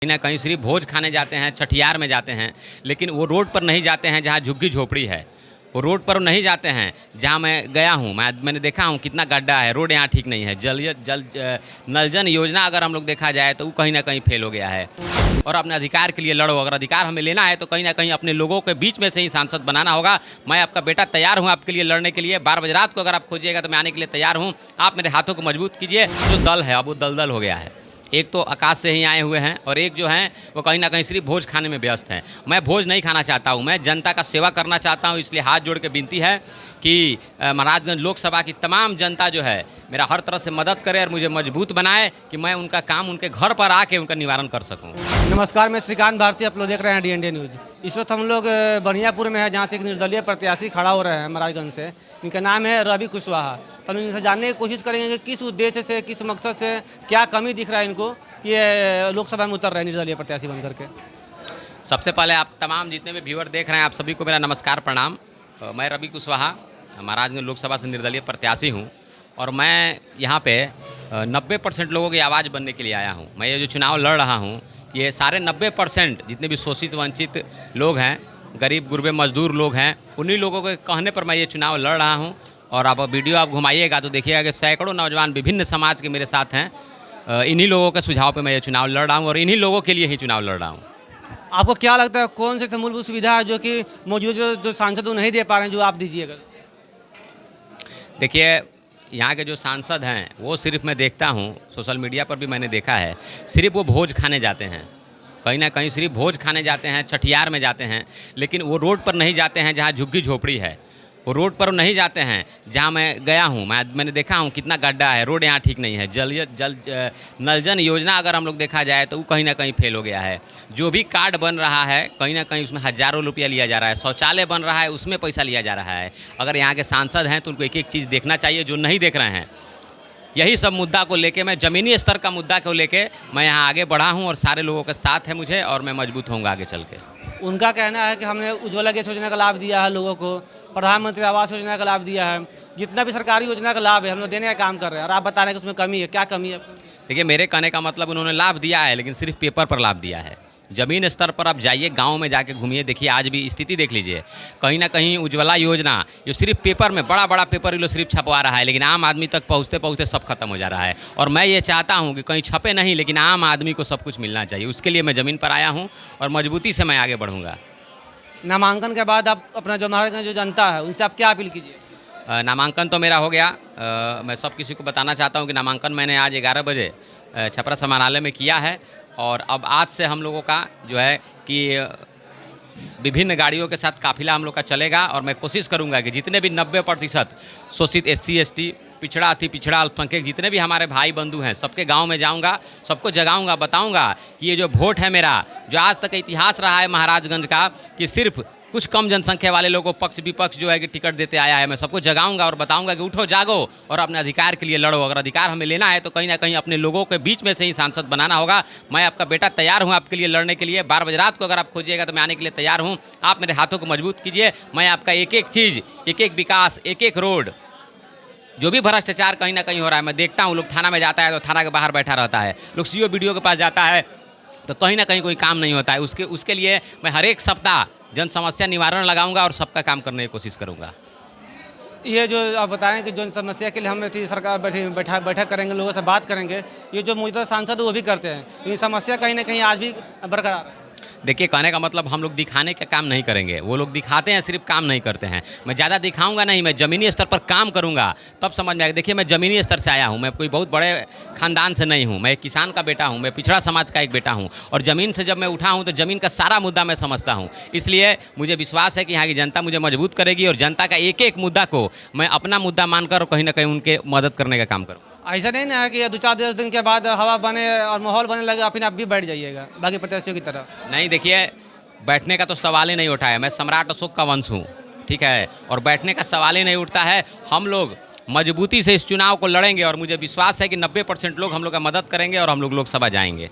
कहीं ना कहीं सिर्फ भोज खाने जाते हैं, छठियार में जाते हैं, लेकिन वो रोड पर नहीं जाते हैं जहाँ झुग्गी झोपड़ी है। वो रोड पर नहीं जाते हैं जहाँ मैं गया हूँ, मैंने देखा हूँ कितना गड्ढा है, रोड यहाँ ठीक नहीं है। नल जन योजना अगर हम लोग देखा जाए तो वो कहीं ना कहीं फेल हो गया है। और अपने अधिकार के लिए लड़ो, अगर अधिकार हमें लेना है तो कहीं ना कहीं अपने लोगों के बीच में से ही सांसद बनाना होगा। मैं आपका बेटा तैयार हूँ आपके लिए लड़ने के लिए। 12 बजे रात को अगर आप खोजिएगा तो मैं आने के लिए तैयार हूँ। आप मेरे हाथों को मजबूत कीजिए। जो दल है अब वो दलदल हो गया है। एक तो आकाश से ही आए हुए हैं और एक जो हैं वो कहीं ना कहीं सिर्फ भोज खाने में व्यस्त हैं। मैं भोज नहीं खाना चाहता हूँ, मैं जनता का सेवा करना चाहता हूँ। इसलिए हाथ जोड़ के विनती है कि महाराजगंज लोकसभा की तमाम जनता जो है मेरा हर तरह से मदद करे और मुझे मजबूत बनाए कि मैं उनका काम उनके घर पर आके उनका निवारण कर सकूँ। नमस्कार, मैं श्रीकांत भारती, आप लोग देख रहे हैं DND न्यूज़। इस वक्त हम लोग बनियापुर में है, जहाँ से एक निर्दलीय प्रत्याशी खड़ा हो रहे हैं महाराजगंज से। इनका नाम है रवि कुशवाहा। तो हम इनसे जानने की कोशिश करेंगे कि किस उद्देश्य से, किस मकसद से, क्या कमी दिख रहा है इनको कि ये लोकसभा में उतर रहे हैं निर्दलीय प्रत्याशी बन करके। सबसे पहले आप तमाम जितने भी व्यूअर देख रहे हैं आप सभी को मेरा नमस्कार प्रणाम। मैं रवि कुशवाहा महाराजगंज लोकसभा से निर्दलीय प्रत्याशी हूँ और मैं यहाँ पे 90% लोगों की आवाज़ बनने के लिए आया हूँ। मैं ये जो चुनाव लड़ रहा हूँ ये सारे 90% जितने भी शोषित वंचित लोग हैं, गरीब गुरबे मजदूर लोग हैं, उन्हीं लोगों के कहने पर मैं ये चुनाव लड़ रहा हूँ। और आप वीडियो आप घुमाइएगा तो देखिएगा कि सैकड़ों नौजवान विभिन्न समाज के मेरे साथ हैं। इन्हीं लोगों के सुझाव पे मैं ये चुनाव लड़ रहा हूँ और इन्हीं लोगों के लिए ही चुनाव लड़ रहा हूँ। आपको क्या लगता है कौन से मूलभूत सुविधा है जो कि मौजूदा जो सांसद वो नहीं दे पा रहे हैं, जो आप दीजिएगा? देखिए, यहाँ के जो सांसद हैं वो सिर्फ मैं देखता हूँ, सोशल मीडिया पर भी मैंने देखा है, सिर्फ वो भोज खाने जाते हैं। कहीं ना कहीं सिर्फ भोज खाने जाते हैं, छठियार में जाते हैं, लेकिन वो रोड पर नहीं जाते हैं जहाँ झुग्गी झोपड़ी है। वो रोड पर नहीं जाते हैं जहाँ मैं गया हूँ, मैंने देखा हूँ कितना गड्ढा है, रोड यहाँ ठीक नहीं है। नल जन योजना अगर हम लोग देखा जाए तो वो कहीं ना कहीं फेल हो गया है। जो भी कार्ड बन रहा है कहीं ना कहीं उसमें हज़ारों रुपया लिया जा रहा है। शौचालय बन रहा है उसमें पैसा लिया जा रहा है। अगर यहाँ के सांसद हैं तो उनको एक एक चीज़ देखना चाहिए जो नहीं देख रहे हैं। यही सब मुद्दा को लेके मैं ज़मीनी स्तर का मुद्दा को लेके मैं यहाँ आगे बढ़ा हूँ और सारे लोगों के साथ है मुझे और मैं मजबूत होऊंगा आगे चल के। उनका कहना है कि हमने उज्ज्वला गैस योजना का लाभ दिया है लोगों को, प्रधानमंत्री आवास योजना का लाभ दिया है, जितना भी सरकारी योजना का लाभ है हम लोग देने का काम कर रहे हैं। और आप बता रहे हैं कि उसमें कमी है, क्या कमी है? देखिए, मेरे कहने का मतलब उन्होंने लाभ दिया है लेकिन सिर्फ पेपर पर लाभ दिया है। ज़मीन स्तर पर आप जाइए, गांव में जाके घूमिए, देखिए आज भी स्थिति देख लीजिए। कहीं ना कहीं उज्ज्वला योजना जो सिर्फ पेपर में बड़ा बड़ा पेपर ये लोग सिर्फ छपवा रहा है, लेकिन आम आदमी तक पहुँचते पहुँचते सब खत्म हो जा रहा है। और मैं ये चाहता हूँ कि कहीं छपे नहीं लेकिन आम आदमी को सब कुछ मिलना चाहिए। उसके लिए मैं ज़मीन पर आया हूँ और मजबूती से मैं आगे बढ़ूँगा। नामांकन के बाद आप अपना जो महाराजगंज जो जनता है उनसे आप क्या अपील कीजिए? नामांकन तो मेरा हो गया। मैं सब किसी को बताना चाहता हूँ कि नामांकन मैंने आज 11 बजे छपरा समाहरणालय में किया है। और अब आज से हम लोगों का जो है कि विभिन्न गाड़ियों के साथ काफिला हम लोग का चलेगा और मैं कोशिश करूंगा कि जितने भी 90% शोषित SC ST पिछड़ा अति पिछड़ा अल्पसंख्यक जितने भी हमारे भाई बंधु हैं सबके गांव में जाऊंगा, सबको जगाऊंगा, बताऊंगा कि ये जो वोट है मेरा, जो आज तक इतिहास रहा है महाराजगंज का कि सिर्फ कुछ कम जनसंख्या वाले लोगों को पक्ष विपक्ष जो है कि टिकट देते आया है। मैं सबको जगाऊंगा और बताऊंगा कि उठो जागो और अपने अधिकार के लिए लड़ो। अगर अधिकार हमें लेना है तो कहीं ना कहीं अपने लोगों के बीच में से ही सांसद बनाना होगा। मैं आपका बेटा तैयार हूं आपके लिए लड़ने के लिए। 12 बजे रात को अगर आप खोजिएगा तो मैं आने के लिए तैयार हूं। आप मेरे हाथों को मजबूत कीजिए। मैं आपका एक एक चीज़, एक एक विकास, एक एक रोड, जो भी भ्रष्टाचार कहीं ना कहीं हो रहा है मैं देखता हूँ। लोग थाना में जाता है तो थाना के बाहर बैठा रहता है, लोग CO BDO के पास जाता है तो कहीं ना कहीं कोई काम नहीं होता है। उसके लिए मैं हर एक सप्ताह जन समस्या निवारण लगाऊंगा और सबका काम करने की कोशिश करूंगा। ये जो आप बताएं कि जो समस्या के लिए हम सरकार बैठक करेंगे, लोगों से बात करेंगे, ये जो मौजूदा सांसद है वो भी करते हैं, ये समस्या कहीं ना कहीं आज भी बरकरार है। देखिए, कहने का मतलब हम लोग दिखाने का काम नहीं करेंगे, वो लोग दिखाते हैं सिर्फ, काम नहीं करते हैं। मैं ज़्यादा दिखाऊंगा नहीं, मैं ज़मीनी स्तर पर काम करूंगा तब समझ में आएगा। देखिए, मैं ज़मीनी स्तर से आया हूं, मैं कोई बहुत बड़े खानदान से नहीं हूं, मैं एक किसान का बेटा हूं, मैं पिछड़ा समाज का एक बेटा हूं और ज़मीन से जब मैं उठा हूं तो ज़मीन का सारा मुद्दा मैं समझता हूं। इसलिए मुझे विश्वास है कि यहाँ की जनता मुझे मजबूत करेगी और जनता का एक एक मुद्दा को मैं अपना मुद्दा मानकर कहीं ना कहीं उनके मदद करने का काम करूँ। ऐसा नहीं ना है कि 2-4 दिन के बाद हवा बने और माहौल बने लगे फिर आप भी बैठ जाइएगा बाकी प्रत्याशियों की तरह? नहीं, देखिए, बैठने का तो सवाल ही नहीं उठा है। मैं सम्राट अशोक का वंश हूँ, ठीक है, और बैठने का सवाल ही नहीं उठता है। हम लोग मजबूती से इस चुनाव को लड़ेंगे और मुझे विश्वास है कि 90% लोग हम लोग का मदद करेंगे और हम लोग लोकसभा जाएंगे।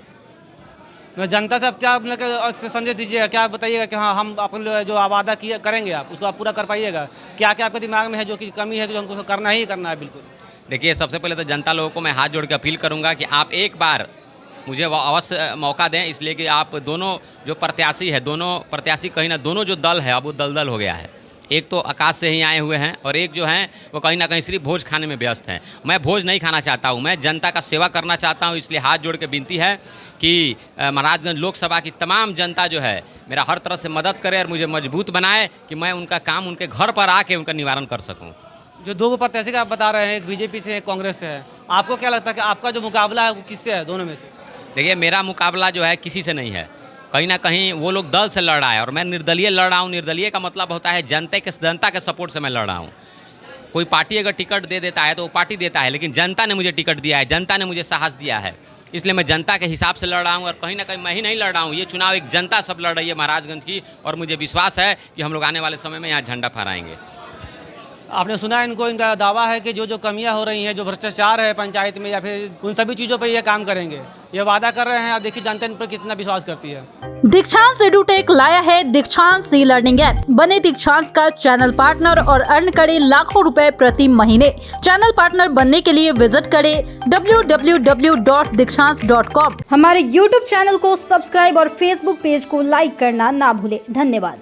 जनता से आप क्या मतलब संदेश दीजिएगा, क्या बताइएगा कि हाँ हम अपने जो वादा किया करेंगे आप उसको आप पूरा कर पाइएगा? क्या क्या आपके दिमाग में है जो कि कमी है जो हमको करना ही करना है? बिल्कुल। देखिए, सबसे पहले तो जनता लोगों को मैं हाथ जोड़ के अपील करूंगा कि आप एक बार मुझे अवश्य मौका दें, इसलिए कि आप दोनों जो प्रत्याशी है, दोनों प्रत्याशी कहीं ना, दोनों जो दल है अब वो दलदल हो गया है। एक तो आकाश से ही आए हुए हैं और एक जो हैं वो कहीं ना कहीं सिर्फ भोज खाने में व्यस्त हैं। मैं भोज नहीं खाना चाहता हूँ, मैं जनता का सेवा करना चाहता हूँ। इसलिए हाथ जोड़ के विनती है कि महाराजगंज लोकसभा की तमाम जनता जो है मेरा हर तरह से मदद करे और मुझे मजबूत बनाए कि मैं उनका काम उनके घर पर आके उनका निवारण कर सकूँ। जो दो प्रत्याशी का आप बता रहे हैं, एक बीजेपी से एक कांग्रेस से है, आपको क्या लगता है कि आपका जो मुकाबला है वो किससे है दोनों में से? देखिए, मेरा मुकाबला जो है किसी से नहीं है। कहीं ना कहीं वो लोग दल से लड़ रहा है और मैं निर्दलीय लड़ रहा हूँ। निर्दलीय का मतलब होता है जनता के सपोर्ट से मैं लड़ रहा हूँ। कोई पार्टी अगर टिकट दे देता है तो वो पार्टी देता है, लेकिन जनता ने मुझे टिकट दिया है, जनता ने मुझे साहस दिया है, इसलिए मैं जनता के हिसाब से लड़ रहा हूँ। और कहीं ना कहीं मैं ही नहीं लड़ रहा हूँ, ये चुनाव एक जनता सब लड़ रही है महाराजगंज की, और मुझे विश्वास है कि हम लोग आने वाले समय में यहाँ झंडा फहराएंगे। आपने सुना इनको, इनका दावा है कि जो कमियां हो रही हैं, जो भ्रष्टाचार है पंचायत में या फिर उन सभी चीज़ों पर ये काम करेंगे, ये वादा कर रहे हैं। आप देखिए जनता इन पर कितना विश्वास करती है। दीक्षांत एडुटेक लाया है दीक्षांत ई लर्निंग ऐप। बने दीक्षांत का चैनल पार्टनर और अर्न करे लाखों रुपए प्रति महीने। चैनल पार्टनर बनने के लिए विजिट करें www.dikshans.com। हमारे YouTube चैनल को सब्सक्राइब और Facebook पेज को लाइक करना ना भूलें। धन्यवाद।